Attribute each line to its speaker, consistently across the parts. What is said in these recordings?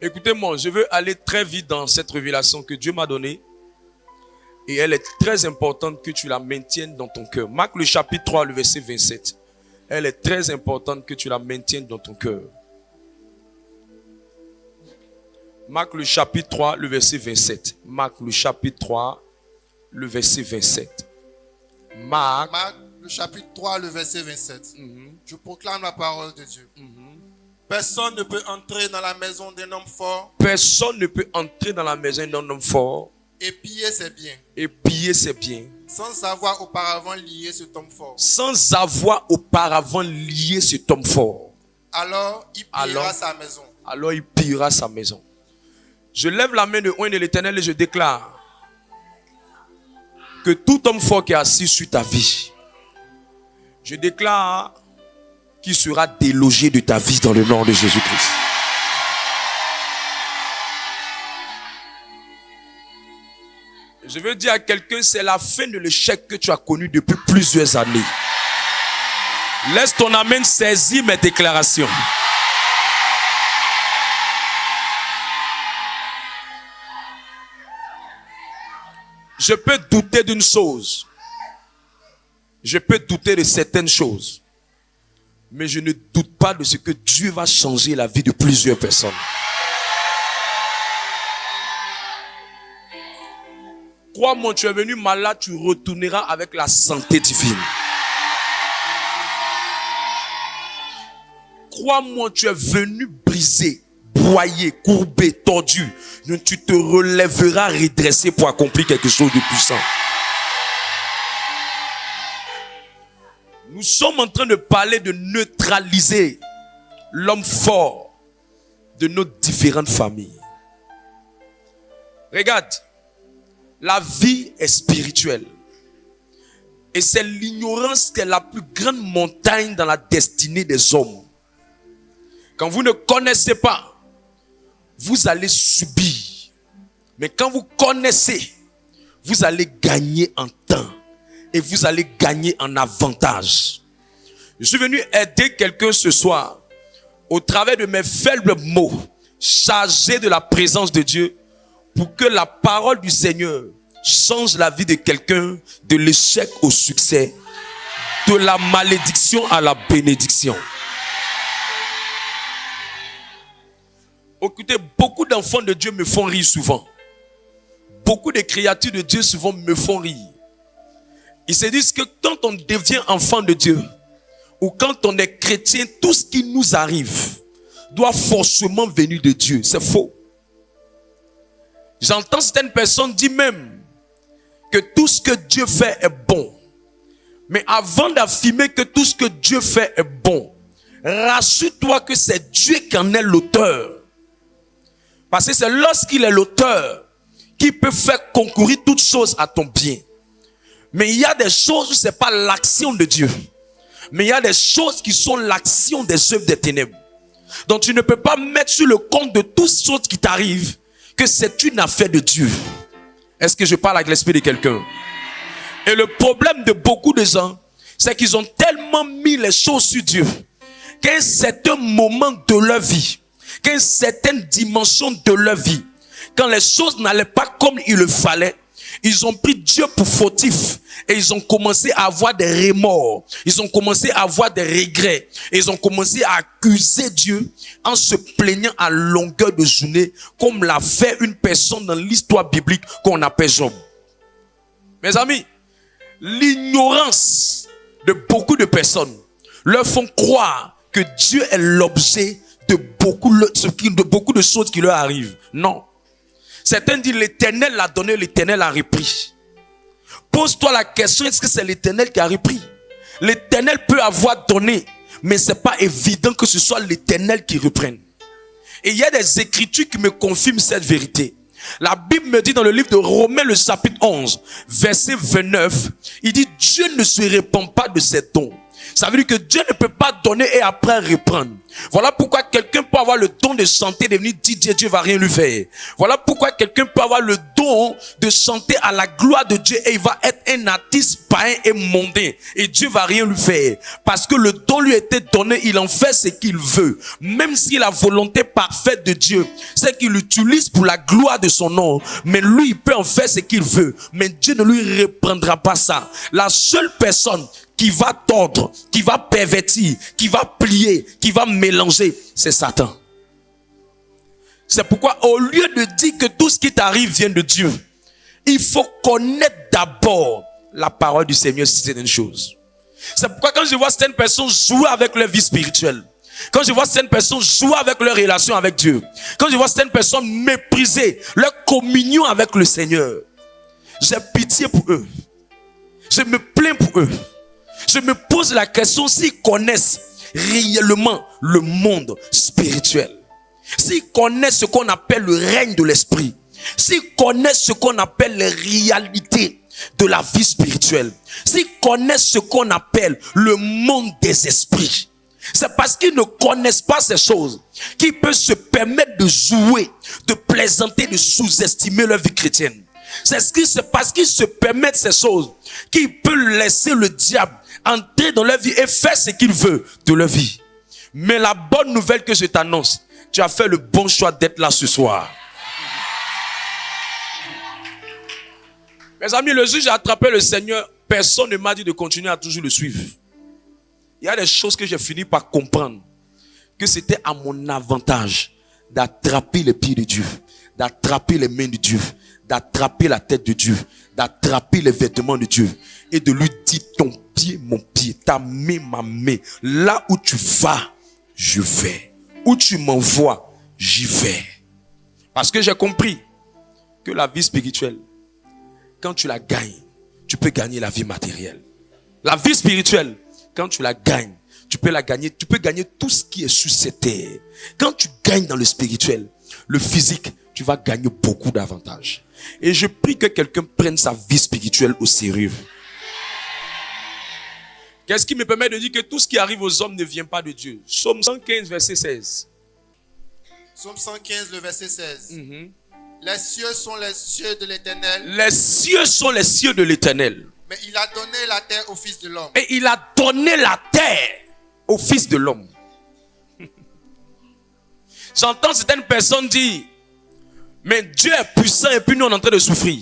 Speaker 1: Écoutez-moi, je veux aller très vite dans cette révélation que Dieu m'a donnée. Et elle est très importante que tu la maintiennes dans ton cœur. Marc le chapitre 3, le verset 27. Elle est très importante que tu la maintiennes dans ton cœur. Marc le chapitre 3, le verset 27. Marc le chapitre 3, le verset 27. Marc
Speaker 2: le chapitre 3, le verset 27. Je proclame la parole de Dieu. Personne ne peut entrer dans la maison d'un homme fort.
Speaker 1: Personne ne peut entrer dans la maison d'un homme fort.
Speaker 2: Et piller ses biens.
Speaker 1: Et piller ses biens.
Speaker 2: Sans avoir auparavant lié cet homme fort.
Speaker 1: Sans avoir auparavant lié cet homme fort.
Speaker 2: Alors il pillera sa maison.
Speaker 1: Alors il pillera sa maison. Je lève la main de oint de l'Éternel et je déclare que tout homme fort qui est assis sur ta vie, je déclare qu'il sera délogé de ta vie dans le nom de Jésus-Christ. Je veux dire à quelqu'un, c'est la fin de l'échec que tu as connu depuis plusieurs années. Laisse ton amen saisir mes déclarations. Je peux douter d'une chose. Je peux douter de certaines choses. Mais je ne doute pas de ce que Dieu va changer la vie de plusieurs personnes. Crois-moi, tu es venu malade, tu retourneras avec la santé divine. Crois-moi, tu es venu brisé, broyé, courbé, tordu. Tu te relèveras redressé pour accomplir quelque chose de puissant. Nous sommes en train de parler de neutraliser l'homme fort de nos différentes familles. Regarde, la vie est spirituelle. Et c'est l'ignorance qui est la plus grande montagne dans la destinée des hommes. Quand vous ne connaissez pas, vous allez subir. Mais quand vous connaissez, vous allez gagner en temps. Et vous allez gagner en avantage. Je suis venu aider quelqu'un ce soir. Au travers de mes faibles mots, chargés de la présence de Dieu. Pour que la parole du Seigneur change la vie de quelqu'un. De l'échec au succès. De la malédiction à la bénédiction. Écoutez, beaucoup d'enfants de Dieu me font rire souvent. Beaucoup de créatures de Dieu souvent me font rire. Ils se disent que quand on devient enfant de Dieu, ou quand on est chrétien, tout ce qui nous arrive doit forcément venir de Dieu. C'est faux. J'entends certaines personnes dire même que tout ce que Dieu fait est bon. Mais avant d'affirmer que tout ce que Dieu fait est bon, rassure-toi que c'est Dieu qui en est l'auteur. Parce que c'est lorsqu'il est l'auteur qui peut faire concourir toutes choses à ton bien. Mais il y a des choses où ce n'est pas l'action de Dieu. Mais il y a des choses qui sont l'action des œuvres des ténèbres. Donc tu ne peux pas mettre sur le compte de toutes choses qui t'arrivent que c'est une affaire de Dieu. Est-ce que je parle avec l'esprit de quelqu'un? Et le problème de beaucoup de gens, c'est qu'ils ont tellement mis les choses sur Dieu qu'à un certain moment de leur vie, qu'à une certaine dimension de leur vie, quand les choses n'allaient pas comme il le fallait, ils ont pris Dieu pour fautif et ils ont commencé à avoir des remords. Ils ont commencé à avoir des regrets. Et ils ont commencé à accuser Dieu en se plaignant à longueur de journée comme l'a fait une personne dans l'histoire biblique qu'on appelle Job. Mes amis, l'ignorance de beaucoup de personnes leur font croire que Dieu est l'objet de beaucoup de choses qui leur arrivent. Non. Certains disent l'Éternel l'a donné, l'Éternel a repris. Pose-toi la question, est-ce que c'est l'Éternel qui a repris? L'Éternel peut avoir donné, mais c'est pas évident que ce soit l'Éternel qui reprenne. Et il y a des écritures qui me confirment cette vérité. La Bible me dit dans le livre de Romains, le chapitre 11, verset 29, il dit Dieu ne se répand pas de ses dons. Ça veut dire que Dieu ne peut pas donner et après reprendre. Voilà pourquoi quelqu'un peut avoir le don de chanter, de venir dire Dieu va rien lui faire. Voilà pourquoi quelqu'un peut avoir le don de chanter à la gloire de Dieu et il va être un artiste païen et mondain. Et Dieu va rien lui faire. Parce que le don lui a été donné, il en fait ce qu'il veut. Même si la volonté parfaite de Dieu, c'est qu'il l'utilise pour la gloire de son nom. Mais lui, il peut en faire ce qu'il veut. Mais Dieu ne lui reprendra pas ça. La seule personne qui va tordre, qui va pervertir, qui va plier, qui va mélanger, c'est Satan. C'est pourquoi au lieu de dire que tout ce qui t'arrive vient de Dieu, il faut connaître d'abord la parole du Seigneur sur certaines choses. C'est pourquoi quand je vois certaines personnes jouer avec leur vie spirituelle, quand je vois certaines personnes jouer avec leur relation avec Dieu, quand je vois certaines personnes mépriser leur communion avec le Seigneur, j'ai pitié pour eux. Je me plains pour eux. Je me pose la question s'ils connaissent réellement le monde spirituel. S'ils connaissent ce qu'on appelle le règne de l'esprit. S'ils connaissent ce qu'on appelle les réalités de la vie spirituelle. S'ils connaissent ce qu'on appelle le monde des esprits. C'est parce qu'ils ne connaissent pas ces choses qu'ils peuvent se permettre de jouer, de plaisanter, de sous-estimer leur vie chrétienne. C'est parce qu'ils se permettent ces choses qu'ils peuvent laisser le diable entrer dans leur vie et faire ce qu'il veut de leur vie. Mais la bonne nouvelle que je t'annonce, tu as fait le bon choix d'être là ce soir. Mes amis, le jour où j'ai attrapé le Seigneur, personne ne m'a dit de continuer à toujours le suivre. Il y a des choses que j'ai fini par comprendre, que c'était à mon avantage d'attraper les pieds de Dieu, d'attraper les mains de Dieu, d'attraper la tête de Dieu, d'attraper les vêtements de Dieu et de lui dire ton pied, mon pied, ta main, ma main. Là où tu vas, je vais. Où tu m'envoies, j'y vais. Parce que j'ai compris que la vie spirituelle, quand tu la gagnes, tu peux gagner la vie matérielle. La vie spirituelle, quand tu la gagnes, tu peux gagner tout ce qui est sur cette terre. Quand tu gagnes dans le spirituel, le physique, tu vas gagner beaucoup d'avantages. Et je prie que quelqu'un prenne sa vie spirituelle au sérieux. Qu'est-ce qui me permet de dire que tout ce qui arrive aux hommes ne vient pas de Dieu? Psaume 115, verset 16.
Speaker 2: Psaume 115, le verset 16. Les cieux sont les cieux de l'Éternel.
Speaker 1: Les cieux sont les cieux de l'Éternel.
Speaker 2: Mais il a donné la terre au Fils de l'homme.
Speaker 1: Et il a donné la terre au Fils de l'homme. J'entends certaines personnes dire, mais Dieu est puissant et puis nous on est en train de souffrir.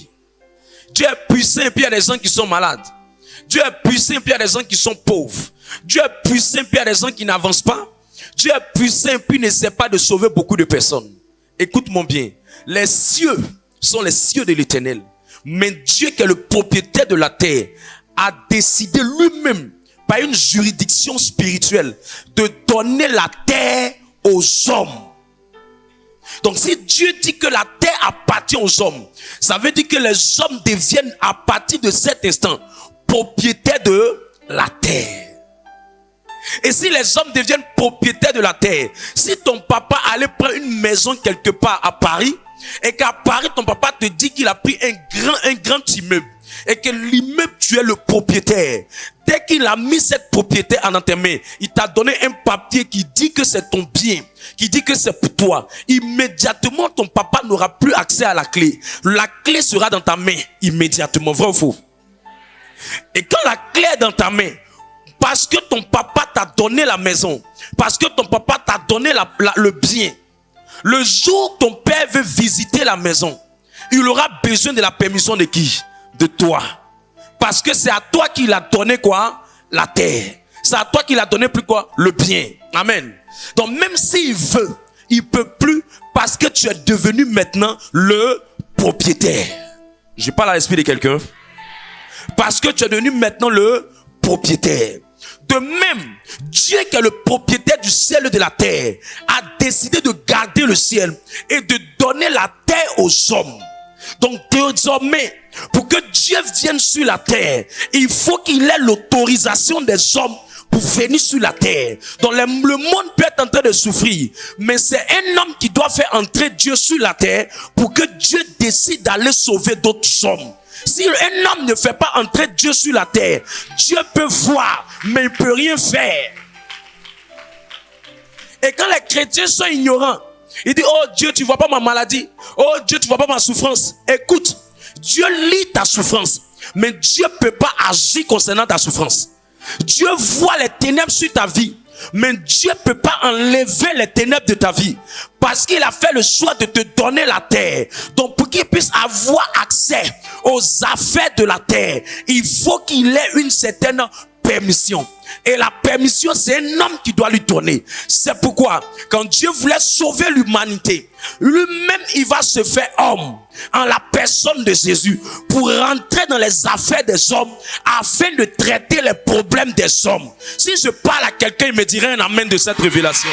Speaker 1: Dieu est puissant et puis il y a des gens qui sont malades. Dieu est puissant et puis il y a des gens qui sont pauvres. Dieu est puissant et puis il y a des gens qui n'avancent pas. Dieu est puissant et puis il n'essaie pas de sauver beaucoup de personnes. Écoute-moi bien. Les cieux sont les cieux de l'Éternel. Mais Dieu qui est le propriétaire de la terre a décidé lui-même par une juridiction spirituelle de donner la terre aux hommes. Donc si Dieu dit que la terre appartient aux hommes, ça veut dire que les hommes deviennent à partir de cet instant propriétaires de la terre. Et si les hommes deviennent propriétaires de la terre, si ton papa allait prendre une maison quelque part à Paris, et qu'à Paris ton papa te dit qu'il a pris un grand immeuble, et que l'immeuble tu es le propriétaire, dès qu'il a mis cette propriété en tes mains, il t'a donné un papier qui dit que c'est ton bien, qui dit que c'est pour toi. Immédiatement ton papa n'aura plus accès à la clé. La clé sera dans ta main immédiatement, vrai ou faux? Et quand la clé est dans ta main, parce que ton papa t'a donné la maison, parce que ton papa t'a donné le bien, le jour où ton père veut visiter la maison, il aura besoin de la permission de qui? De toi. Parce que c'est à toi qu'il a donné quoi? La terre. C'est à toi qu'il a donné plus quoi? Le bien. Amen. Donc même s'il veut, il peut plus parce que tu es devenu maintenant le propriétaire. Je parle à l'esprit de quelqu'un. Parce que tu es devenu maintenant le propriétaire. De même, Dieu qui est le propriétaire du ciel et de la terre a décidé de garder le ciel et de donner la terre aux hommes. Donc désormais, pour que Dieu vienne sur la terre, il faut qu'il ait l'autorisation des hommes pour venir sur la terre. Donc le monde peut être en train de souffrir, mais c'est un homme qui doit faire entrer Dieu sur la terre pour que Dieu décide d'aller sauver d'autres hommes. Si un homme ne fait pas entrer Dieu sur la terre, Dieu peut voir, mais il ne peut rien faire. Et quand les chrétiens sont ignorants, ils disent, oh Dieu, tu ne vois pas ma maladie. Oh Dieu, tu ne vois pas ma souffrance. Écoute, Dieu lit ta souffrance, mais Dieu ne peut pas agir concernant ta souffrance. Dieu voit les ténèbres sur ta vie, mais Dieu ne peut pas enlever les ténèbres de ta vie. Parce qu'il a fait le choix de te donner la terre. Donc pour qu'il puisse avoir accès aux affaires de la terre, il faut qu'il ait une certaine permission. Et la permission, c'est un homme qui doit lui donner. C'est pourquoi, quand Dieu voulait sauver l'humanité, lui-même, il va se faire homme en la personne de Jésus pour rentrer dans les affaires des hommes afin de traiter les problèmes des hommes. Si je parle à quelqu'un, il me dirait un amen de cette révélation.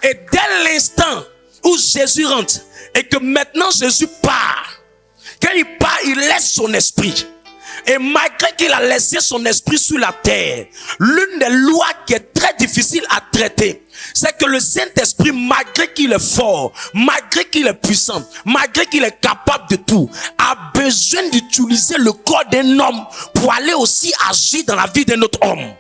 Speaker 1: Et dès l'instant où Jésus rentre et que maintenant Jésus part, quand il part, il laisse son esprit. Et malgré qu'il a laissé son esprit sur la terre, l'une des lois qui est très difficile à traiter, c'est que le Saint-Esprit, malgré qu'il est fort, malgré qu'il est puissant, malgré qu'il est capable de tout, a besoin d'utiliser le corps d'un homme pour aller aussi agir dans la vie d'un autre homme.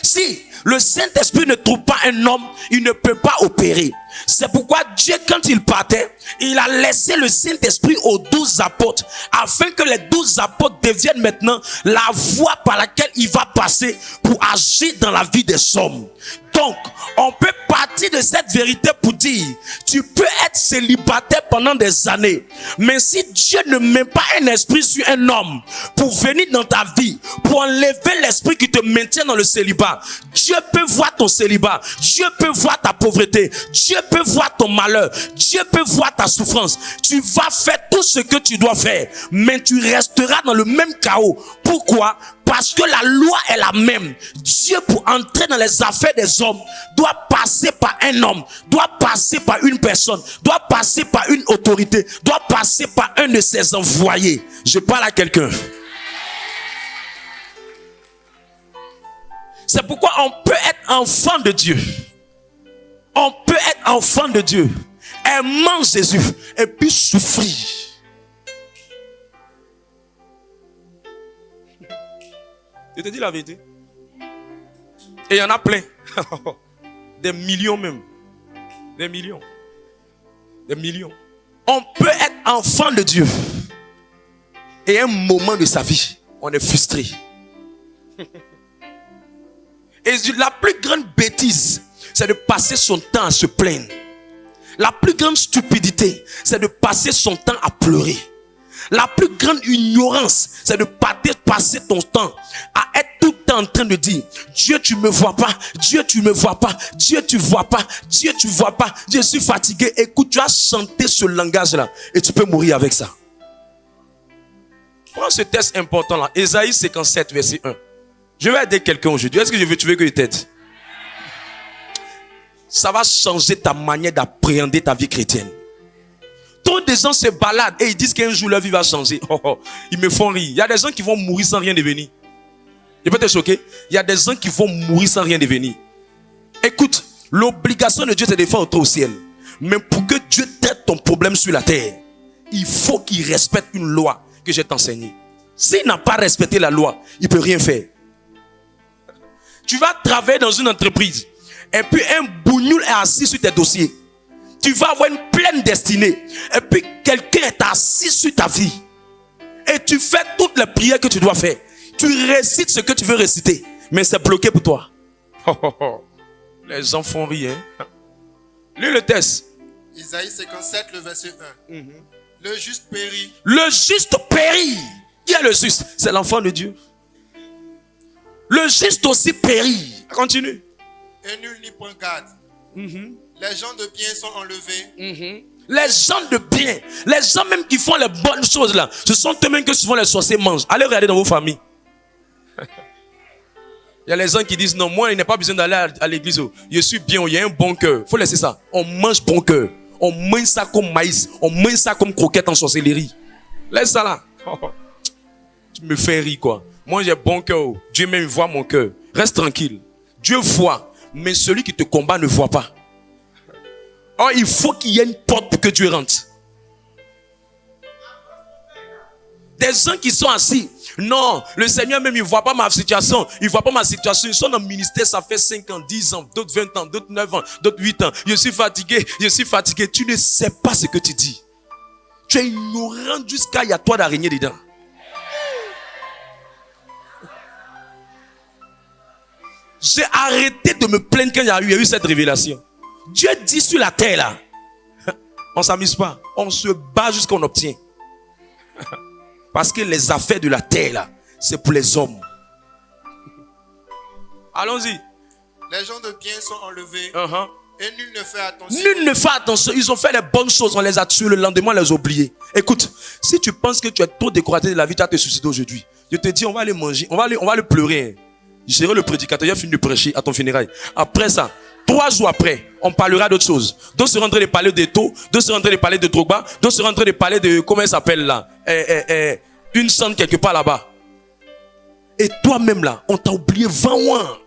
Speaker 1: Si le Saint-Esprit ne trouve pas un homme, il ne peut pas opérer. C'est pourquoi Dieu, quand il partait, il a laissé le Saint-Esprit aux 12 apôtres, afin que les 12 apôtres deviennent maintenant la voie par laquelle il va passer pour agir dans la vie des hommes. Donc, on peut partir de cette vérité pour dire, tu peux être célibataire pendant des années, mais si Dieu ne met pas un esprit sur un homme pour venir dans ta vie, pour enlever l'esprit qui te maintient dans le célibat, Dieu peut voir ton célibat, Dieu peut voir ta pauvreté, Dieu peut voir ton malheur, Dieu peut voir ta souffrance. Tu vas faire tout ce que tu dois faire, mais tu resteras dans le même chaos. Pourquoi? Parce que la loi est la même. Dieu, pour entrer dans les affaires des hommes, doit passer par un homme, doit passer par une personne, doit passer par une autorité, doit passer par un de ses envoyés. Je parle à quelqu'un. C'est pourquoi on peut être enfant de Dieu. On peut être enfant de Dieu, aimant Jésus, et puis souffrir. Je te dis la vérité. Et il y en a plein. Des millions même. Des millions. Des millions. On peut être enfant de Dieu. Et à un moment de sa vie, on est frustré. Et la plus grande bêtise, c'est de passer son temps à se plaindre. La plus grande stupidité, c'est de passer son temps à pleurer. La plus grande ignorance, c'est de passer ton temps à être tout le temps en train de dire, Dieu, tu me vois pas, Dieu, tu me vois pas, Dieu, tu vois pas, Dieu, tu vois pas, je suis fatigué. Écoute, tu as chanté ce langage-là et tu peux mourir avec ça. Prends ce texte important-là, Ésaïe 57, verset 1. Je vais aider quelqu'un aujourd'hui. Est-ce que tu veux que je t'aide? Ça va changer ta manière d'appréhender ta vie chrétienne. Trop de gens se baladent et ils disent qu'un jour leur vie va changer. Ils me font rire. Il y a des gens qui vont mourir sans rien devenir. Je peux te choquer? Il y a des gens qui vont mourir sans rien devenir. Écoute, l'obligation de Dieu c'est de faire entrer au ciel. Mais pour que Dieu traite ton problème sur la terre, il faut qu'il respecte une loi que je t'ai enseignée. S'il n'a pas respecté la loi, il ne peut rien faire. Tu vas travailler dans une entreprise et puis un bougnoul est assis sur tes dossiers. Tu vas avoir une pleine destinée et puis quelqu'un est assis sur ta vie. Et tu fais toutes les prières que tu dois faire. Tu récites ce que tu veux réciter, mais c'est bloqué pour toi. Les gens font rire. Lis le texte.
Speaker 2: Isaïe 57, le verset 1. Le juste périt.
Speaker 1: Le juste périt. Qui est le juste? C'est l'enfant de Dieu. Le juste aussi périt. Continue.
Speaker 2: Et nul n'y prend garde. Les gens de bien sont enlevés.
Speaker 1: Les gens de bien, les gens même qui font les bonnes choses là, ce sont eux-mêmes que souvent les sorciers mangent. Allez regarder dans vos familles. Il y a les gens qui disent non, moi il n'est pas besoin d'aller à l'église. Je suis bien, il y a un bon cœur. Il faut laisser ça. On mange bon cœur. On mange ça comme maïs. On mange ça comme croquette en sorcellerie. Laisse ça là. Tu me fais rire quoi. Moi j'ai bon cœur. Dieu même voit mon cœur. Reste tranquille. Dieu voit, mais celui qui te combat ne voit pas. Or il faut qu'il y ait une porte pour que Dieu rentre. Des gens qui sont assis. Non, le Seigneur même, il ne voit pas ma situation. Il ne voit pas ma situation. Ils sont dans le ministère, ça fait 5 ans, 10 ans, d'autres 20 ans, d'autres 9 ans, d'autres 8 ans. Je suis fatigué, je suis fatigué. Tu ne sais pas ce que tu dis. Tu es ignorant jusqu'à il y a toi d'araignée dedans. J'ai arrêté de me plaindre quand il y a eu cette révélation. Dieu dit sur la terre là, on ne s'amuse pas, on se bat jusqu'à qu'on obtient. Parce que les affaires de la terre là, c'est pour les hommes. Allons-y.
Speaker 2: Les gens de bien sont enlevés. Et nul ne fait attention.
Speaker 1: Nul ne fait attention. Ils ont fait les bonnes choses, on les a tués. Le lendemain, on les a oubliés. Écoute, si tu penses que tu es trop découraté de la vie, tu vas te suicider aujourd'hui. Je te dis, on va aller manger, on va aller pleurer. Je serai le prédicateur, il a fini de prêcher à ton funérail. Après ça, 3 jours après, on parlera d'autres choses. D'autres seront en train de parler de Eto'o, d'autres seront en train de parler de Drogba, d'autres seront en train de parler de, comment elle s'appelle là, une sonde quelque part là-bas. Et toi-même là, on t'a oublié 20 ans.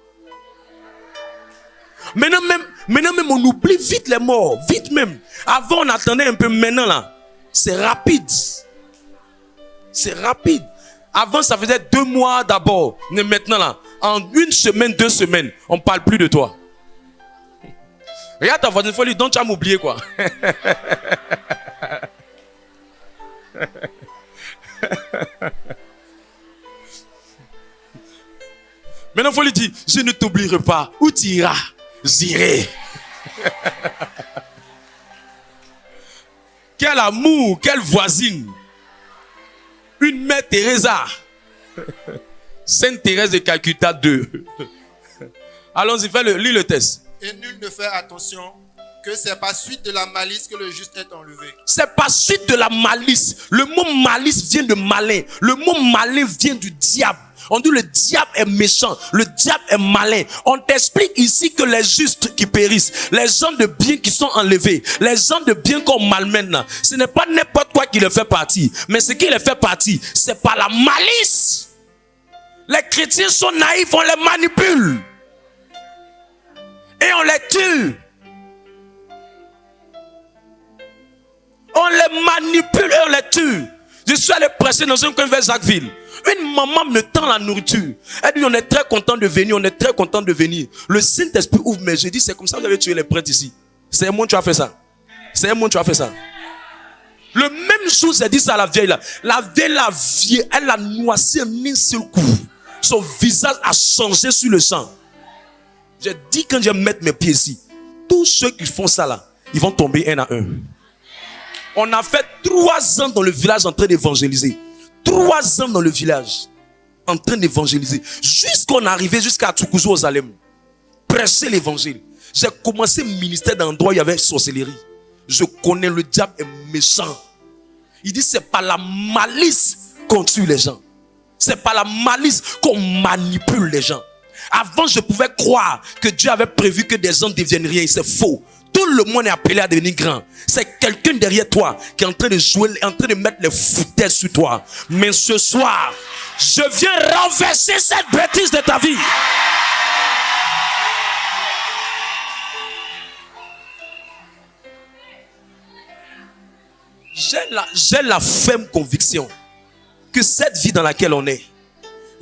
Speaker 1: Maintenant même, on oublie vite les morts, vite même. Avant, on attendait un peu, maintenant là, c'est rapide. C'est rapide. Avant, ça faisait 2 mois d'abord. Mais maintenant là, en 1 semaine, 2 semaines, on ne parle plus de toi. Regarde ta voisine, il faut lui dire, donc tu vas m'oublier quoi. Maintenant, il faut lui dire, je ne t'oublierai pas. Où tu iras? J'irai. Quel amour, quelle voisine. Une mère Teresa. Sainte Thérèse de Calcutta 2. Allons-y, lis le test.
Speaker 2: Et nul ne fait attention que c'est par suite de la malice que le juste est enlevé.
Speaker 1: C'est par suite de la malice. Le mot malice vient de malin. Le mot malin vient du diable. On dit le diable est méchant, le diable est malin. On t'explique ici que les justes qui périssent, les gens de bien qui sont enlevés, les gens de bien qu'on malmène, ce n'est pas n'importe quoi qui les fait partie. Mais ce qui les fait partie, c'est par la malice. Les chrétiens sont naïfs, on les manipule. Et on les tue. On les manipule et on les tue. Je suis allé prêcher dans un coin vers Jacquesville. Une maman me tend la nourriture. Elle dit, on est très content de venir, on est très content de venir. Le Saint-Esprit ouvre mes yeux. Je dis, c'est comme ça que vous avez tué les prêtres ici. C'est moi tu as fait ça. C'est moi tu as fait ça. Le même jour, j'ai dit ça à la vieille là. La vieille, elle a noissé en un seul coup. Son visage a changé sur le sang. J'ai dit, quand je vais mettre mes pieds ici, tous ceux qui font ça là, ils vont tomber un à un. On a fait 3 ans dans le village en train d'évangéliser. 3 ans dans le village en train d'évangéliser. Jusqu'on arrivait jusqu'à Tukuzu aux Alem. Prêcher l'évangile. J'ai commencé ministère dans un endroit où il y avait sorcellerie. Je connais, le diable est méchant. Il dit c'est par la malice qu'on tue les gens. C'est par la malice qu'on manipule les gens. Avant je pouvais croire que Dieu avait prévu que des gens deviennent rien. C'est faux. Tout le monde est appelé à devenir grand. C'est quelqu'un derrière toi qui est en train de jouer, en train de mettre les foutaises sur toi. Mais ce soir, je viens renverser cette bêtise de ta vie. J'ai la ferme conviction que cette vie dans laquelle on est,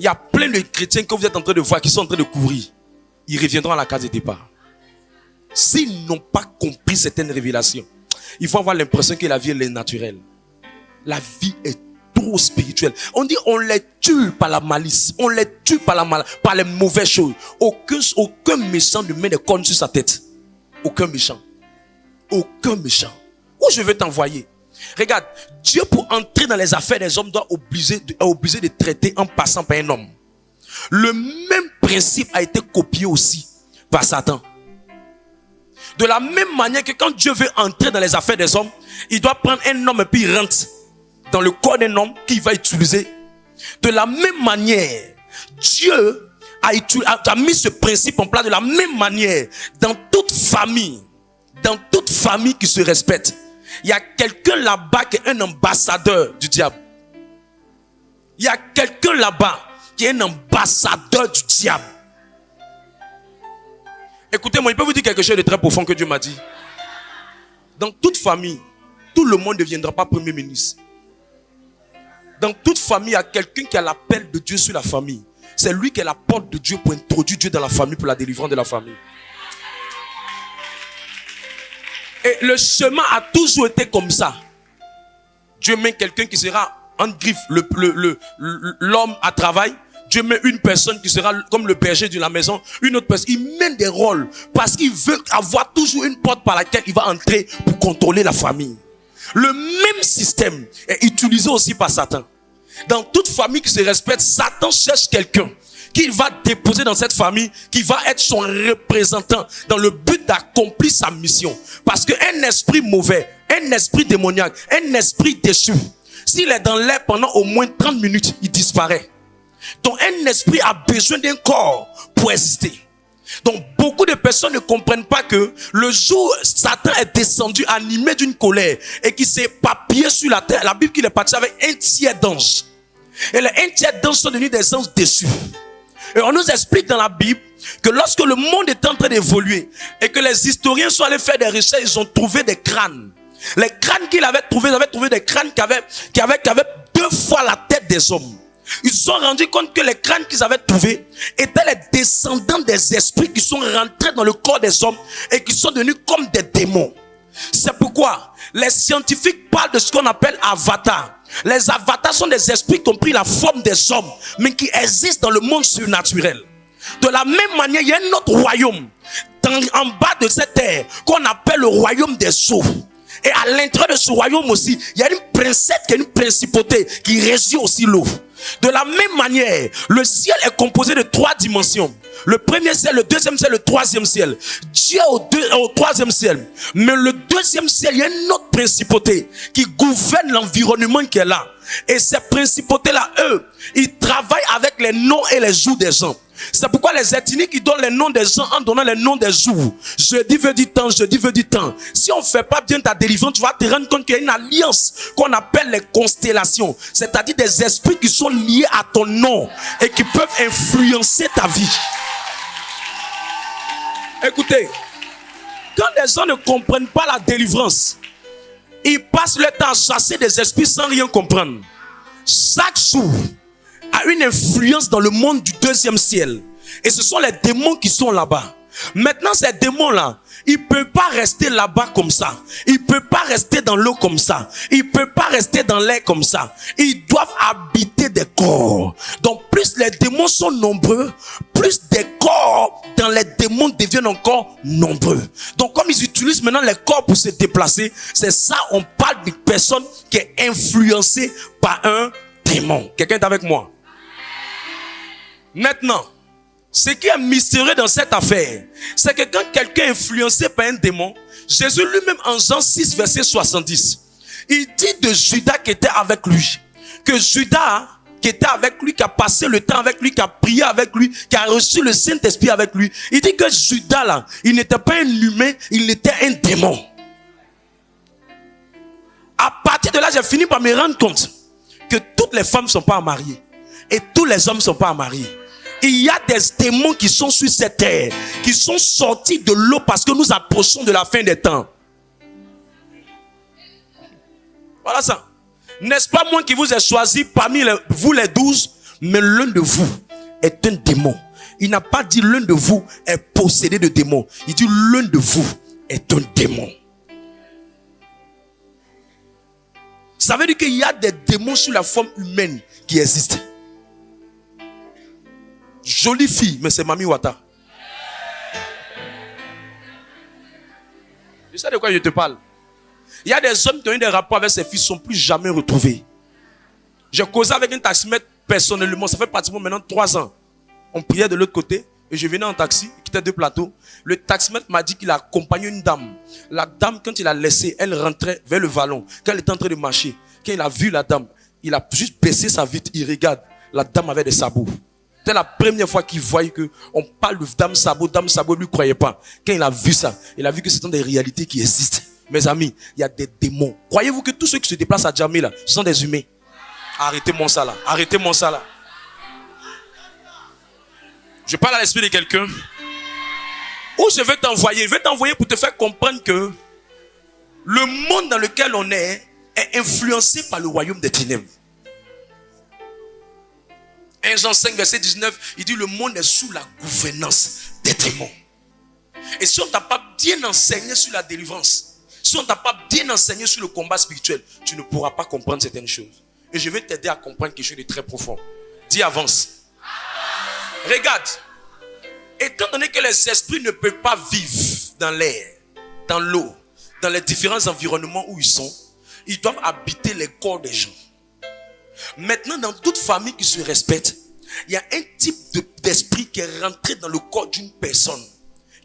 Speaker 1: il y a plein de chrétiens que vous êtes en train de voir qui sont en train de courir. Ils reviendront à la case de départ. S'ils n'ont pas compris certaines révélations, il faut avoir l'impression que la vie elle est naturelle. La vie est trop spirituelle. On dit on les tue par la malice, on les tue par les mauvaises choses. Aucun méchant ne met des cornes sur sa tête. Aucun méchant. Aucun méchant. Où je veux t'envoyer? Regarde, Dieu pour entrer dans les affaires des hommes doit obligé de traiter en passant par un homme. Le même principe a été copié aussi par Satan. De la même manière que quand Dieu veut entrer dans les affaires des hommes, il doit prendre un homme et puis il rentre dans le corps d'un homme qu'il va utiliser. De la même manière, Dieu a mis ce principe en place de la même manière dans toute famille qui se respecte. Il y a quelqu'un là-bas qui est un ambassadeur du diable. Il y a quelqu'un là-bas qui est un ambassadeur du diable. Écoutez-moi, il peut vous dire quelque chose de très profond que Dieu m'a dit. Dans toute famille, tout le monde ne deviendra pas premier ministre. Dans toute famille, il y a quelqu'un qui a l'appel de Dieu sur la famille. C'est lui qui est la porte de Dieu pour introduire Dieu dans la famille, pour la délivrance de la famille. Et le chemin a toujours été comme ça. Dieu met quelqu'un qui sera en griffe, l'homme à travail. Dieu met une personne qui sera comme le berger de la maison, une autre personne. Il mène des rôles parce qu'il veut avoir toujours une porte par laquelle il va entrer pour contrôler la famille. Le même système est utilisé aussi par Satan. Dans toute famille qui se respecte, Satan cherche quelqu'un qui va déposer dans cette famille, qui va être son représentant dans le but d'accomplir sa mission. Parce qu'un esprit mauvais, un esprit démoniaque, un esprit déchu, s'il est dans l'air pendant au moins 30 minutes, il disparaît. Donc un esprit a besoin d'un corps pour exister. Donc beaucoup de personnes ne comprennent pas que le jour où Satan est descendu animé d'une colère et qui s'est papillé sur la terre, la Bible qu'il est parti avec un tiers d'anges. Et les un tiers d'anges sont devenus des anges déçus. Et on nous explique dans la Bible que lorsque le monde est en train d'évoluer et que les historiens sont allés faire des recherches, ils ont trouvé des crânes. Les crânes qu'ils avaient trouvés, ils avaient trouvé des crânes qui avaient 2 fois la tête des hommes. Ils se sont rendus compte que les crânes qu'ils avaient trouvés étaient les descendants des esprits qui sont rentrés dans le corps des hommes et qui sont devenus comme des démons. C'est pourquoi les scientifiques parlent de ce qu'on appelle avatars. Les avatars sont des esprits qui ont pris la forme des hommes, mais qui existent dans le monde surnaturel. De la même manière, il y a un autre royaume en bas de cette terre qu'on appelle le royaume des eaux. Et à l'intérieur de ce royaume aussi, il y a une princesse qui est une principauté qui régit aussi l'eau. De la même manière, le ciel est composé de 3 dimensions. Le premier ciel, le deuxième ciel, le troisième ciel. Dieu est au troisième ciel. Mais le deuxième ciel, il y a une autre principauté qui gouverne l'environnement qui est là. Et ces principautés-là, eux, ils travaillent avec les noms et les jours des gens. C'est pourquoi les ethniques qui donnent les noms des gens en donnant les noms des jours. Jeudi veut dire temps, jeudi veut dire temps. Si on ne fait pas bien ta délivrance, tu vas te rendre compte qu'il y a une alliance qu'on appelle les constellations. C'est-à-dire des esprits qui sont liés à ton nom et qui peuvent influencer ta vie. Écoutez, quand les gens ne comprennent pas la délivrance, ils passent le temps à chasser des esprits sans rien comprendre. Chaque jour a une influence dans le monde du deuxième ciel. Et ce sont les démons qui sont là-bas. Maintenant, ces démons-là, ils ne peuvent pas rester là-bas comme ça. Ils ne peuvent pas rester dans l'eau comme ça. Ils ne peuvent pas rester dans l'air comme ça. Ils doivent habiter des corps. Donc, plus les démons sont nombreux, plus des corps dans les démons deviennent encore nombreux. Donc, comme ils utilisent maintenant les corps pour se déplacer, c'est ça, on parle d'une personne qui est influencée par un démon. Quelqu'un est avec moi? Maintenant, ce qui est mystérieux dans cette affaire, c'est que quand quelqu'un est influencé par un démon, Jésus lui-même en Jean 6, verset 70, il dit de Judas qui était avec lui, que Judas qui était avec lui, qui a passé le temps avec lui, qui a prié avec lui, qui a reçu le Saint-Esprit avec lui, il dit que Judas là, il n'était pas un humain, il était un démon. À partir de là, j'ai fini par me rendre compte que toutes les femmes ne sont pas mariées et tous les hommes ne sont pas mariés. Il y a des démons qui sont sur cette terre, qui sont sortis de l'eau parce que nous approchons de la fin des temps. Voilà ça. N'est-ce pas moi qui vous ai choisi parmi vous les 12, mais l'un de vous est un démon. Il n'a pas dit l'un de vous est possédé de démons. Il dit l'un de vous est un démon. Ça veut dire qu'il y a des démons sous la forme humaine qui existent. Jolie fille, mais c'est Mami Wata. Je sais de quoi je te parle. Il y a des hommes qui ont eu des rapports avec ces filles, ne sont plus jamais retrouvés. J'ai causé avec un taximètre personnellement, ça fait pratiquement maintenant 3 ans. On priait de l'autre côté et je venais en taxi, il quittait 2 plateaux. Le taximètre m'a dit qu'il a accompagné une dame. La dame, quand il a laissé, elle rentrait vers le vallon. Quand elle était en train de marcher, quand il a vu la dame, il a juste baissé sa vitre, il regarde. La dame avait des sabots. C'était la première fois qu'il voyait que on parle de dame sabot, il ne lui croyait pas. Quand il a vu ça, il a vu que ce sont des réalités qui existent. Mes amis, il y a des démons. Croyez-vous que tous ceux qui se déplacent à Djamé là, ce sont des humains? Arrêtez-moi ça là. Arrêtez-moi ça là. Je parle à l'esprit de quelqu'un. Où je vais t'envoyer? Je vais t'envoyer pour te faire comprendre que le monde dans lequel on est influencé par le royaume des ténèbres. 1 Jean 5, verset 19, il dit le monde est sous la gouvernance des démons. Et si on ne t'a pas bien enseigné sur la délivrance, si on ne t'a pas bien enseigné sur le combat spirituel, tu ne pourras pas comprendre certaines choses. Et je vais t'aider à comprendre quelque chose de très profond. Dis avance. Regarde. Étant donné que les esprits ne peuvent pas vivre dans l'air, dans l'eau, dans les différents environnements où ils sont, ils doivent habiter les corps des gens. Maintenant, dans toute famille qui se respecte, il y a un type d'esprit qui est rentré dans le corps d'une personne,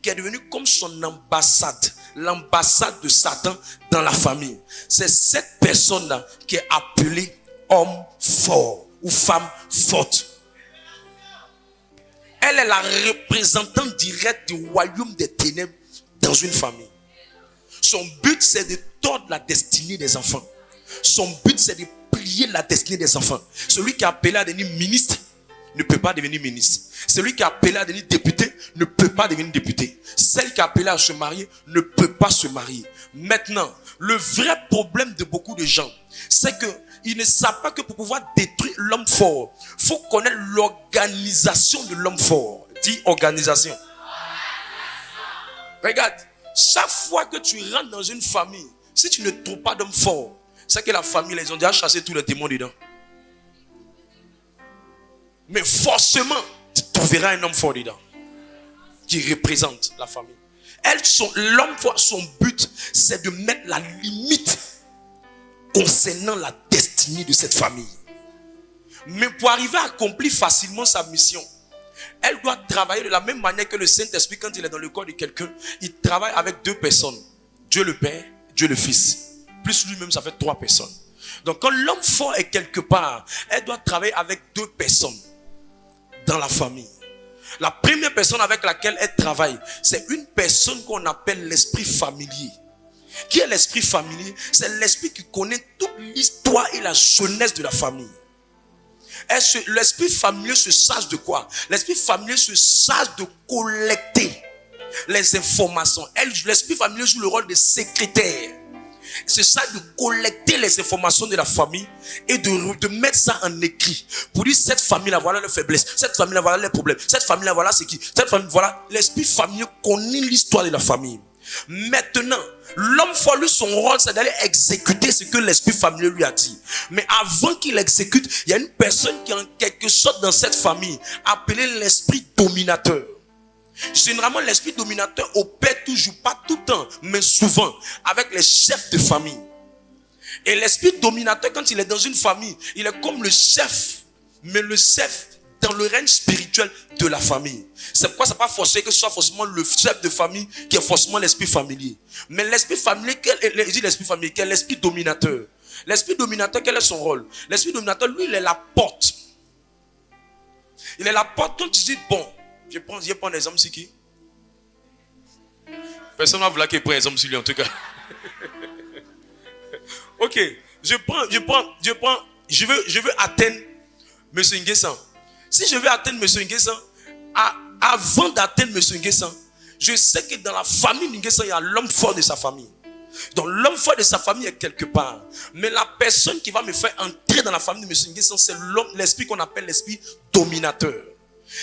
Speaker 1: qui est devenu comme son ambassade, l'ambassade de Satan dans la famille. C'est cette personne-là qui est appelée homme fort ou femme forte. Elle est la représentante directe du royaume des ténèbres dans une famille. Son but, c'est de tordre la destinée des enfants. Son but, c'est de plier la destinée des enfants. Celui qui est appelé à devenir ministre ne peut pas devenir ministre. Celui qui est appelé à devenir député ne peut pas devenir député. Celle qui est appelée à se marier ne peut pas se marier. Maintenant, le vrai problème de beaucoup de gens, c'est qu'ils ne savent pas que pour pouvoir détruire l'homme fort, il faut connaître l'organisation de l'homme fort. Dis organisation. Regarde, chaque fois que tu rentres dans une famille, si tu ne trouves pas d'homme fort, c'est que la famille, ils ont déjà chassé tous les démons dedans. Mais forcément, tu trouveras un homme fort dedans qui représente la famille. L'homme fort, son but, c'est de mettre la limite concernant la destinée de cette famille. Mais pour arriver à accomplir facilement sa mission, elle doit travailler de la même manière que le Saint-Esprit, quand il est dans le corps de quelqu'un, il travaille avec deux personnes. Dieu le Père, Dieu le Fils. Plus lui-même, ça fait 3 personnes. Donc quand l'homme fort est quelque part, elle doit travailler avec 2 personnes dans la famille. La première personne avec laquelle elle travaille, c'est une personne qu'on appelle l'esprit familier. Qui est l'esprit familier? C'est l'esprit qui connaît toute l'histoire et la jeunesse de la famille. L'esprit familier se charge de quoi? L'esprit familier se charge de collecter les informations. L'esprit familier joue le rôle de secrétaire. C'est ça, de collecter les informations de la famille et de mettre ça en écrit. Pour dire, cette famille-là, voilà leurs faiblesses. Cette famille-là, voilà les problèmes. Cette famille-là, voilà ce qui. Cette famille, voilà. L'esprit familier connaît l'histoire de la famille. Maintenant, l'homme fort, lui, son rôle, c'est d'aller exécuter ce que l'esprit familier lui a dit. Mais avant qu'il exécute, il y a une personne qui est en quelque sorte dans cette famille, appelée l'esprit dominateur. Généralement, l'esprit dominateur opère toujours, pas tout le temps, mais souvent, avec les chefs de famille. Et l'esprit dominateur, quand il est dans une famille, il est comme le chef, mais le chef dans le règne spirituel de la famille. C'est pourquoi ça n'est pas forcé que ce soit forcément le chef de famille qui est forcément l'esprit familier. Mais l'esprit familier, je dis l'esprit familier, quel est l'esprit dominateur? L'esprit dominateur, quel est son rôle? L'esprit dominateur, lui, il est la porte. Il est la porte quand tu dis, bon, je prends un exemple, c'est qui? Personne ne va vouloir qu'il prenne un exemple sur lui en tout cas. Ok, je veux atteindre M. Nguessan. Si je veux atteindre M. Nguessan, avant d'atteindre M. Nguessan, je sais que dans la famille de Nguessan, il y a l'homme fort de sa famille. Donc l'homme fort de sa famille est quelque part. Mais la personne qui va me faire entrer dans la famille de M. Nguessan, c'est l'esprit qu'on appelle l'esprit dominateur.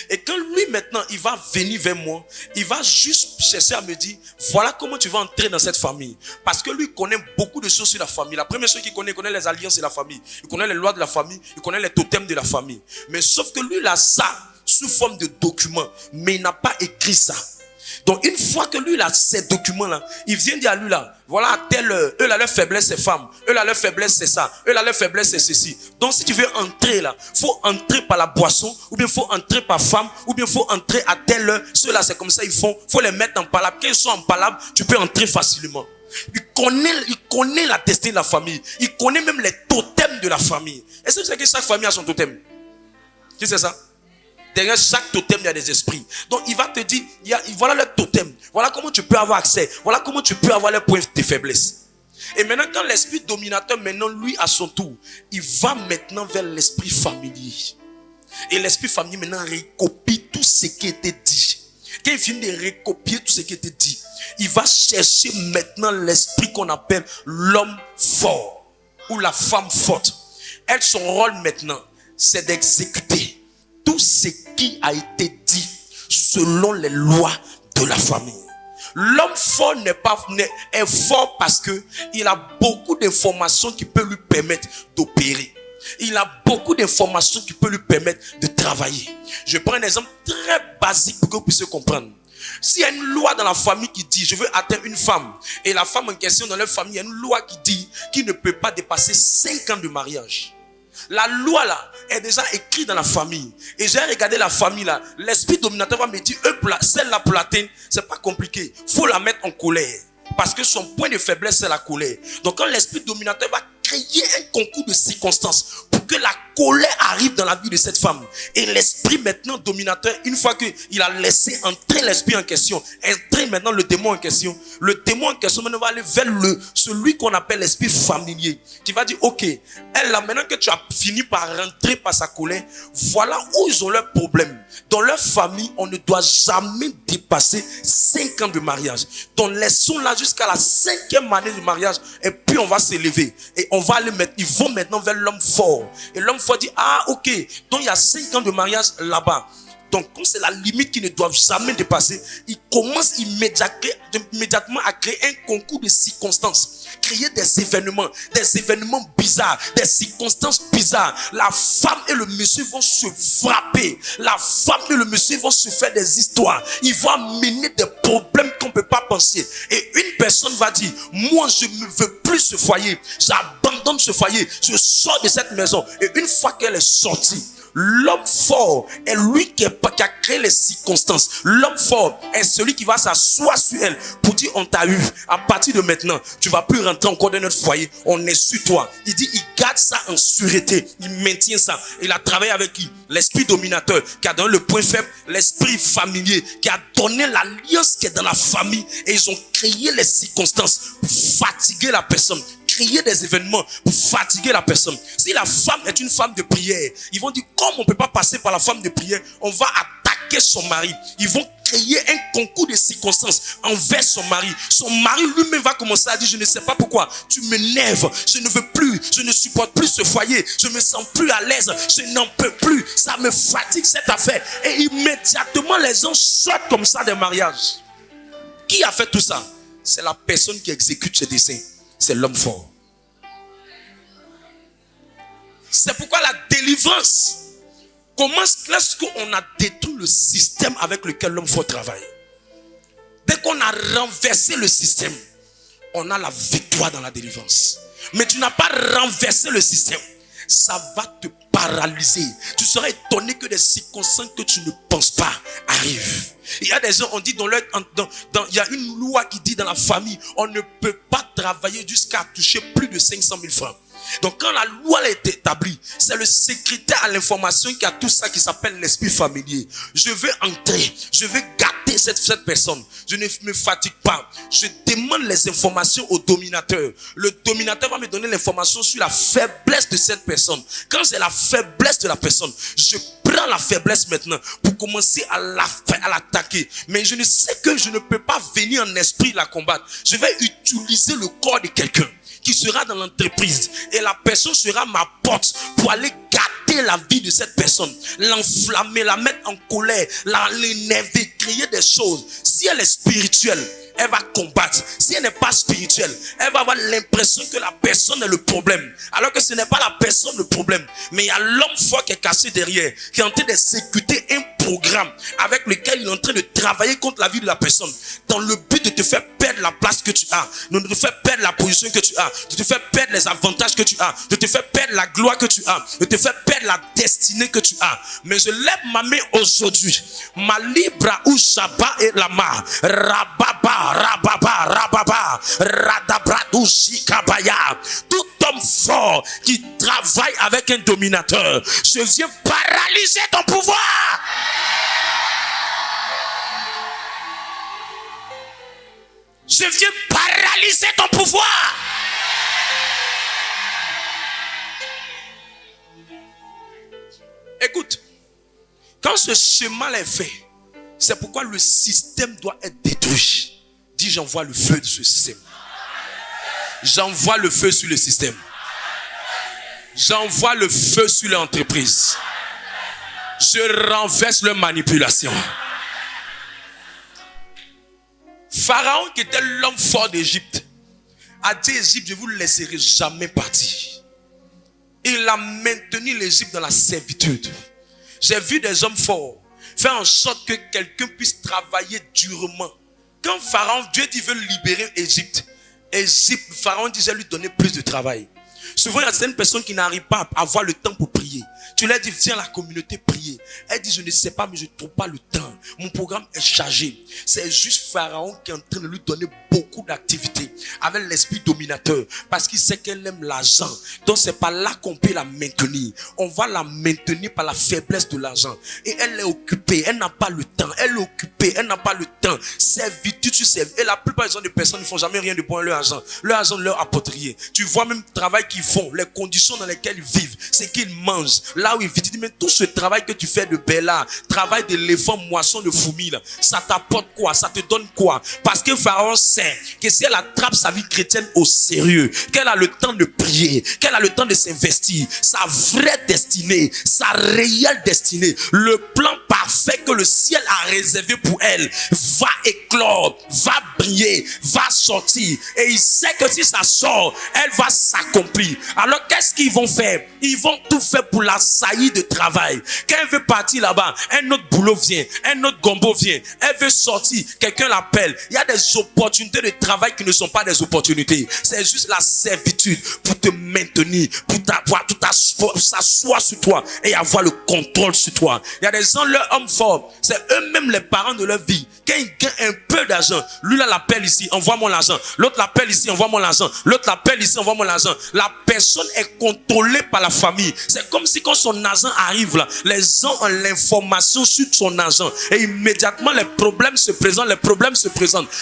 Speaker 1: Et quand lui maintenant, il va venir vers moi, il va juste chercher à me dire, voilà comment tu vas entrer dans cette famille. Parce que lui connaît beaucoup de choses sur la famille. La première chose qu'il connaît, il connaît les alliances de la famille. Il connaît les lois de la famille. Il connaît les totems de la famille. Mais sauf que lui, il a ça sous forme de documents. Mais il n'a pas écrit ça. Donc une fois que lui, il a ces documents-là, il vient dire à lui là, voilà, eux là, leur faiblesse c'est femme, eux là, leur faiblesse c'est ça, eux là, leur faiblesse c'est ceci. Donc si tu veux entrer là, faut entrer par la boisson, ou bien faut entrer par femme, ou bien faut entrer à telle heure. Ceux-là c'est comme ça, faut les mettre en palabre. Quand ils sont en palabre, tu peux entrer facilement. Il connaît la destinée de la famille. Il connaît même les totems de la famille. Est-ce que vous savez que chaque famille a son totem? Qui c'est ça? Derrière chaque totem, il y a des esprits. Donc, il va te dire, voilà le totem. Voilà comment tu peux avoir accès. Voilà comment tu peux avoir les points de faiblesse. Et maintenant, quand l'esprit dominateur, maintenant, lui, à son tour, il va maintenant vers l'esprit familier. Et l'esprit familier, maintenant, recopie tout ce qui était dit. Quand il finit de recopier tout ce qui était dit, il va chercher maintenant l'esprit qu'on appelle l'homme fort ou la femme forte. Elle, son rôle maintenant, c'est d'exécuter tout ce qui a été dit selon les lois de la famille. L'homme fort est fort parce que il a beaucoup d'informations qui peuvent lui permettre d'opérer. Il a beaucoup d'informations qui peuvent lui permettre de travailler. Je prends un exemple très basique pour que vous puissiez comprendre. S'il y a une loi dans la famille qui dit je veux atteindre une femme, et la femme en question dans leur famille, il y a une loi qui dit qu'il ne peut pas dépasser 5 ans de mariage. La loi là est déjà écrite dans la famille. Et j'ai regardé la famille là. L'esprit dominateur va me dire, celle-là pour l'atteindre, c'est pas compliqué. Faut la mettre en colère. Parce que son point de faiblesse, c'est la colère. Donc quand l'esprit dominateur va créer un concours de circonstances pour que la colère arrive dans la vie de cette femme. Et l'esprit maintenant dominateur, une fois qu'il a laissé entrer l'esprit en question, entrer maintenant le démon en question, le démon en question maintenant va aller vers celui qu'on appelle l'esprit familier, qui va dire, ok, elle là, maintenant que tu as fini par rentrer par sa colère, voilà où ils ont leurs problèmes. Dans leur famille, on ne doit jamais dépasser 5 ans de mariage. Donc laissons-la jusqu'à la 5e année de mariage, et puis on va s'élever. Et on va aller mettre, ils vont maintenant vers l'homme fort. Et l'homme fort dit, ah ok, donc il y a 5 ans de mariage là-bas. Donc comme c'est la limite qu'ils ne doivent jamais dépasser, ils commencent immédiatement à créer un concours de circonstances. Créer des événements bizarres, des circonstances bizarres. La femme et le monsieur vont se frapper. La femme et le monsieur vont se faire des histoires. Ils vont amener des problèmes qu'on ne peut pas penser. Et une personne va dire, moi je ne veux plus ce foyer. J'abandonne ce foyer. Je sors de cette maison. Et une fois qu'elle est sortie, l'homme fort est lui qui a créé les circonstances. L'homme fort est celui qui va s'asseoir sur elle pour dire, on t'a eu. À partir de maintenant, tu vas plus rentrer encore dans notre foyer. On est sur toi. Il dit, il garde ça en sûreté. Il maintient ça. Il a travaillé avec qui? L'esprit dominateur qui a donné le point faible. L'esprit familier qui a donné l'alliance qui est dans la famille. Et ils ont créé les circonstances pour fatiguer la personne. Créer des événements pour fatiguer la personne. Si la femme est une femme de prière, ils vont dire, comme on ne peut pas passer par la femme de prière, on va attaquer son mari. Ils vont créer un concours de circonstances envers son mari. Son mari lui-même va commencer à dire, je ne sais pas pourquoi, tu m'énerves, je ne veux plus, je ne supporte plus ce foyer, je me sens plus à l'aise, je n'en peux plus, ça me fatigue cette affaire. Et immédiatement les gens sortent comme ça des mariages. Qui a fait tout ça? C'est la personne qui exécute ce dessein. C'est l'homme fort. C'est pourquoi la délivrance commence lorsqu'on a détruit le système avec lequel l'homme fort travaille. Dès qu'on a renversé le système, on a la victoire dans la délivrance. Mais tu n'as pas renversé le système. Ça va te paralyser. Tu seras étonné que des circonstances que tu ne penses pas arrivent. Il y a des gens, on dit il y a une loi qui dit dans la famille, on ne peut pas travailler jusqu'à toucher plus de 500 000 francs. Donc quand la loi est établie, c'est le secrétaire à l'information qui a tout ça qui s'appelle l'esprit familier. Je vais entrer, je vais gâter cette personne. Je ne me fatigue pas. Je demande les informations au dominateur. Le dominateur va me donner l'information sur la faiblesse de cette personne. Quand c'est la faiblesse de la personne, je prends la faiblesse maintenant pour commencer à l'attaquer. Mais je ne sais que je ne peux pas venir en esprit la combattre. Je vais utiliser le corps de quelqu'un qui sera dans l'entreprise. Et la personne sera ma porte pour aller gâter la vie de cette personne. L'enflammer, la mettre en colère, l'énerver, créer des choses. Si elle est spirituelle, elle va combattre. Si elle n'est pas spirituelle, elle va avoir l'impression que la personne est le problème. Alors que ce n'est pas la personne le problème. Mais il y a l'homme fort qui est caché derrière, qui est en train d'exécuter un programme avec lequel il est en train de travailler contre la vie de la personne. Dans le but de te faire perdre la place que tu as, de te faire perdre la position que tu as, de te faire perdre les avantages que tu as, de te faire perdre la gloire que tu as, de te faire perdre la destinée que tu as. Mais je lève ma main aujourd'hui. Ma libra ou shaba et lama. Rababa, rababa, rababa. Radabradou shikabaya. Tout homme fort qui travaille avec un dominateur, je viens paralyser ton pouvoir. Je viens paralyser ton pouvoir. Écoute, quand ce schéma est fait, c'est pourquoi le système doit être détruit. Dis, j'envoie le feu de ce système. J'envoie le feu sur le système. J'envoie le feu sur l'entreprise. Je renverse leur manipulation. Pharaon, qui était l'homme fort d'Égypte, a dit à Égypte, je ne vous laisserai jamais partir. Il a maintenu l'Égypte dans la servitude. J'ai vu des hommes forts faire en sorte que quelqu'un puisse travailler durement. Quand Pharaon, Dieu dit, veut libérer Égypte, Pharaon disait lui donner plus de travail. Souvent, il y a certaines personnes qui n'arrivent pas à avoir le temps pour prier. Tu leur dis, viens à la communauté prier. Elle dit, je ne sais pas, mais je ne trouve pas le temps. Mon programme est chargé. C'est juste Pharaon qui est en train de lui donner beaucoup d'activités avec l'esprit dominateur. Parce qu'il sait qu'elle aime l'argent. Donc, c'est pas là qu'on peut la maintenir. On va la maintenir par la faiblesse de l'argent. Et elle est occupée. Elle n'a pas le temps. Elle est occupée. Elle n'a pas le temps. Servitude sur servitude. Et la plupart des personnes ne font jamais rien de bon à leur argent. Leur argent ne leur apporte rien. Tu vois même le travail qu'ils font, les conditions dans lesquelles ils vivent, c'est qu'ils mangent. Là où ils vivent, tu dis, mais tout ce travail que tu fais de Béla, travail d'éléphant, moisson de fourmis, là, ça t'apporte quoi? Ça te donne quoi? Parce que Pharaon sait que si elle attrape sa vie chrétienne au sérieux, qu'elle a le temps de prier, qu'elle a le temps de s'investir, sa vraie destinée, sa réelle destinée, le plan parfait que le ciel a réservé pour elle, va éclore, va briller, va sortir. Et il sait que si ça sort, elle va s'accomplir. Alors qu'est-ce qu'ils vont faire? Ils vont tout faire pour l'assaillir de travail. Quand elle veut partir là-bas, un autre boulot vient, un autre gombo vient. Elle veut sortir, quelqu'un l'appelle. Il y a des opportunités de travail qui ne sont pas des opportunités. C'est juste la servitude pour te maintenir, pour s'asseoir sur toi et avoir le contrôle sur toi. Il y a des gens, leur homme fort, c'est eux-mêmes les parents de leur vie. Quand ils gagnent un peu d'argent, lui là l'appelle ici, envoie-moi l'argent. L'autre l'appelle ici, envoie-moi l'argent. L'autre l'appelle ici, envoie-moi l'argent. La personne est contrôlée par la famille. C'est comme si quand son argent arrive là, les gens ont l'information sur son argent. Et immédiatement les problèmes se présentent,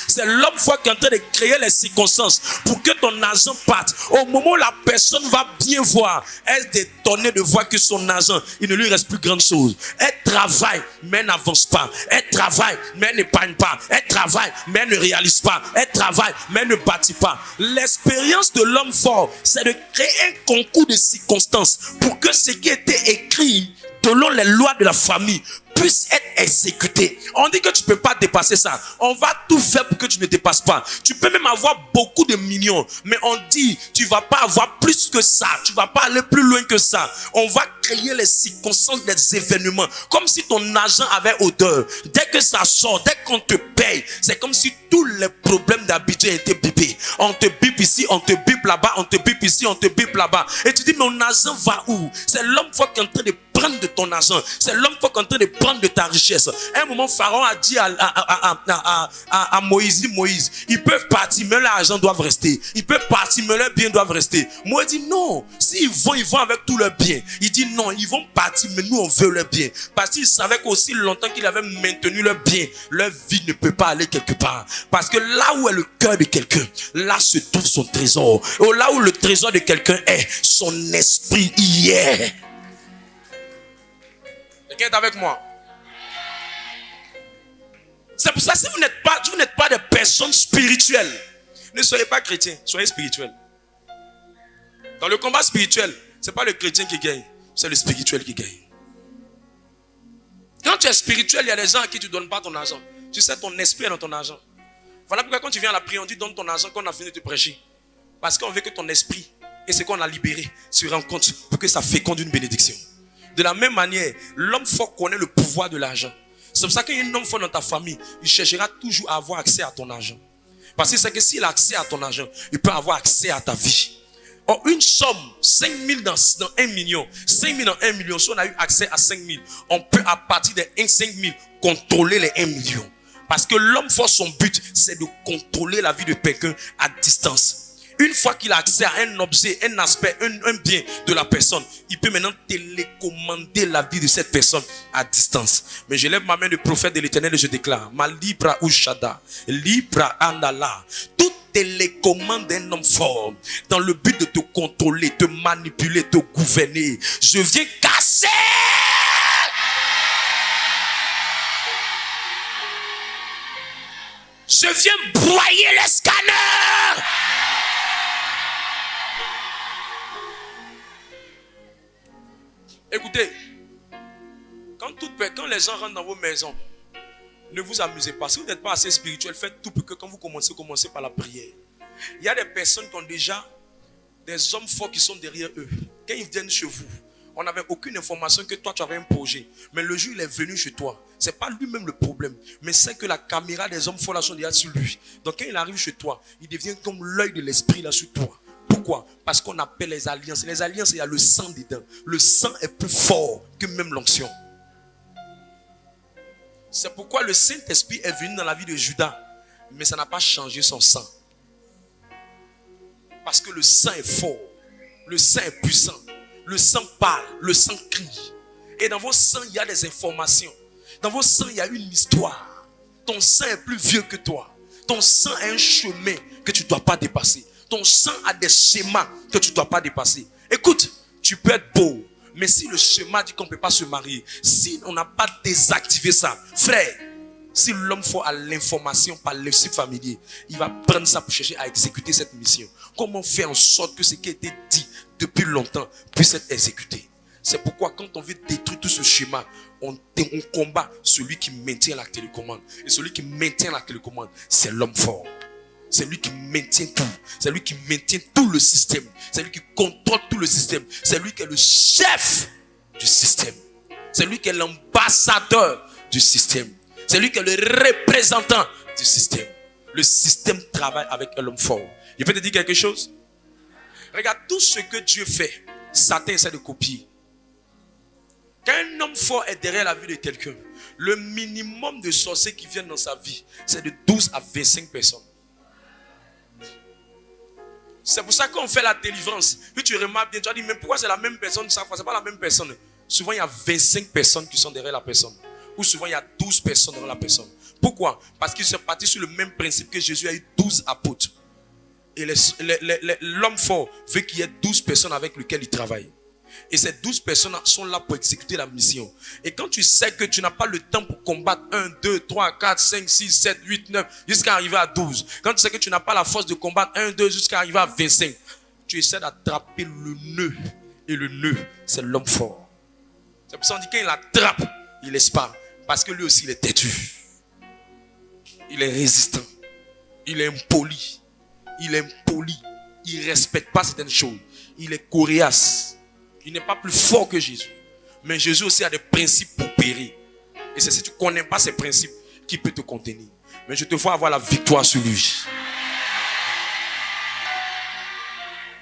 Speaker 1: C'est l'homme fort qui est en train de créer les circonstances pour que ton argent parte. Au moment où la personne va bien voir, elle est étonnée de voir que son argent, il ne lui reste plus grande chose. Elle travaille, mais elle n'avance pas. Elle travaille, mais elle n'épargne pas. Elle travaille, mais elle ne réalise pas. Elle travaille, mais elle ne bâtit pas. L'expérience de l'homme fort, c'est de créer un concours de circonstances pour que ce qui était écrit selon les lois de la famille puisse être exécuté. On dit que tu ne peux pas dépasser ça. On va tout faire pour que tu ne dépasses pas. Tu peux même avoir beaucoup de millions, mais on dit tu ne vas pas avoir plus que ça. Tu ne vas pas aller plus loin que ça. On va créer les circonstances des événements. Comme si ton argent avait odeur. Dès que ça sort, dès qu'on te paye, c'est comme si tous les problèmes d'habitude étaient bipés. On te bipe ici, on te bipe là-bas, on te bipe ici, on te bipe là-bas. Et tu dis, mais mon argent va où? C'est l'homme fort qui est en train de prendre de ton argent. C'est l'homme fort qui est en train de prendre de ta richesse. À un moment, Pharaon a dit à Moïse, ils peuvent partir, mais l'argent doit rester. Ils peuvent partir, mais leurs biens doivent rester. Moïse dit non. S'ils vont, ils vont avec tous leurs biens. Il dit non, ils vont partir, mais nous on veut leurs biens. Parce qu'il savait qu'aussi longtemps qu'il avait maintenu leurs biens, leur vie ne peut pas aller quelque part. Parce que là où est le cœur de quelqu'un, là se trouve son trésor. Et là où le trésor de quelqu'un est, son esprit y est. Quelqu'un est avec moi? C'est pour ça, si vous n'êtes pas des personnes spirituelles, ne soyez pas chrétiens, soyez spirituels. Dans le combat spirituel, ce n'est pas le chrétien qui gagne, c'est le spirituel qui gagne. Quand tu es spirituel, il y a des gens à qui tu ne donnes pas ton argent. Tu sais, ton esprit est dans ton argent. Voilà pourquoi quand tu viens à la prière, on dit donne ton argent quand on a fini de te prêcher. Parce qu'on veut que ton esprit et ce qu'on a libéré se rencontrent pour que ça féconde une bénédiction. De la même manière, l'homme fort connaît le pouvoir de l'argent. C'est pour ça qu'il y a un homme fort dans ta famille, il cherchera toujours à avoir accès à ton argent. Parce que c'est que s'il a accès à ton argent, il peut avoir accès à ta vie. Or, une somme, 5 000 dans 1 million, 5 000 dans 1 million, si on a eu accès à 5 000, on peut à partir de 5 000 contrôler les 1 million. Parce que l'homme fort, son but, c'est de contrôler la vie de quelqu'un à distance. Une fois qu'il a accès à un objet, un aspect, un bien de la personne, il peut maintenant télécommander la vie de cette personne à distance. Mais je lève ma main de prophète de l'Éternel et je déclare, ma libra ushada, libra andala, toute télécommande d'un homme fort, dans le but de te contrôler, te manipuler, te gouverner, je viens casser. Je viens broyer les scanners. Écoutez, Quand les gens rentrent dans vos maisons, ne vous amusez pas. Si vous n'êtes pas assez spirituel, faites tout pour que quand vous commencez par la prière. Il y a des personnes qui ont déjà des hommes forts qui sont derrière eux. Quand ils viennent chez vous, on n'avait aucune information que toi tu avais un projet. Mais le jour où il est venu chez toi, ce n'est pas lui-même le problème. Mais c'est que la caméra des hommes forts là sont déjà sur lui. Donc quand il arrive chez toi, il devient comme l'œil de l'esprit là sur toi. Pourquoi? Parce qu'on appelle les alliances. Les alliances, il y a le sang dedans. Le sang est plus fort que même l'onction. C'est pourquoi le Saint-Esprit est venu dans la vie de Judas. Mais ça n'a pas changé son sang. Parce que le sang est fort. Le sang est puissant. Le sang parle. Le sang crie. Et dans vos sangs, il y a des informations. Dans vos sangs, il y a une histoire. Ton sang est plus vieux que toi. Ton sang a un chemin que tu ne dois pas dépasser. Ton sang a des schémas que tu ne dois pas dépasser. Écoute, tu peux être beau. Mais si le schéma dit qu'on ne peut pas se marier, si on n'a pas désactivé ça, frère, si l'homme fort a l'information par le cycle familier, il va prendre ça pour chercher à exécuter cette mission. Comment faire en sorte que ce qui a été dit depuis longtemps puisse être exécuté? C'est pourquoi quand on veut détruire tout ce schéma, on combat celui qui maintient la télécommande. Et celui qui maintient la télécommande, c'est l'homme fort. C'est lui qui maintient tout. C'est lui qui maintient tout le système. C'est lui qui contrôle tout le système. C'est lui qui est le chef du système. C'est lui qui est l'ambassadeur du système. C'est lui qui est le représentant du système. Le système travaille avec l'homme fort. Je peux te dire quelque chose? Regarde, tout ce que Dieu fait, Satan essaie de copier. Quand un homme fort est derrière la vie de quelqu'un, le minimum de sorciers qui viennent dans sa vie, c'est de 12 à 25 personnes. C'est pour ça qu'on fait la délivrance. Puis tu remarques bien, tu vas dire, mais pourquoi c'est la même personne chaque fois? C'est pas la même personne. Souvent, il y a 25 personnes qui sont derrière la personne. Ou souvent, il y a 12 personnes derrière la personne. Pourquoi? Parce qu'ils sont partis sur le même principe que Jésus a eu 12 apôtres. Et l'homme fort veut qu'il y ait 12 personnes avec lesquelles il travaille. Et ces 12 personnes sont là pour exécuter la mission. Et quand tu sais que tu n'as pas le temps pour combattre 1, 2, 3, 4, 5, 6, 7, 8, 9, jusqu'à arriver à 12. Quand tu sais que tu n'as pas la force de combattre 1, 2, jusqu'à arriver à 25. Tu essaies d'attraper le nœud. Et le nœud, c'est l'homme fort. C'est pour ça qu'on dit qu'il attrape, il laisse pas. Parce que lui aussi, il est têtu. Il est résistant. Il est impoli. Il est impoli. Il ne respecte pas certaines choses. Il est coriace. Il n'est pas plus fort que Jésus. Mais Jésus aussi a des principes pour périr. Et c'est si tu ne connais pas ces principes qui peut te contenir. Mais je te vois avoir la victoire sur lui.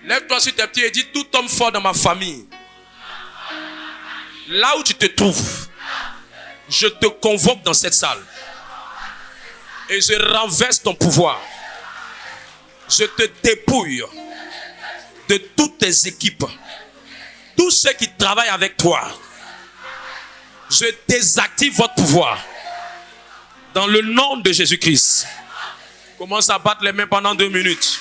Speaker 1: Lève-toi sur tes pieds et dis, tout homme fort dans ma famille, là où tu te trouves, je te convoque dans cette salle. Et je renverse ton pouvoir. Je te dépouille de toutes tes équipes. Tous ceux qui travaillent avec toi, je désactive votre pouvoir. Dans le nom de Jésus-Christ. Commence à battre les mains pendant 2 minutes.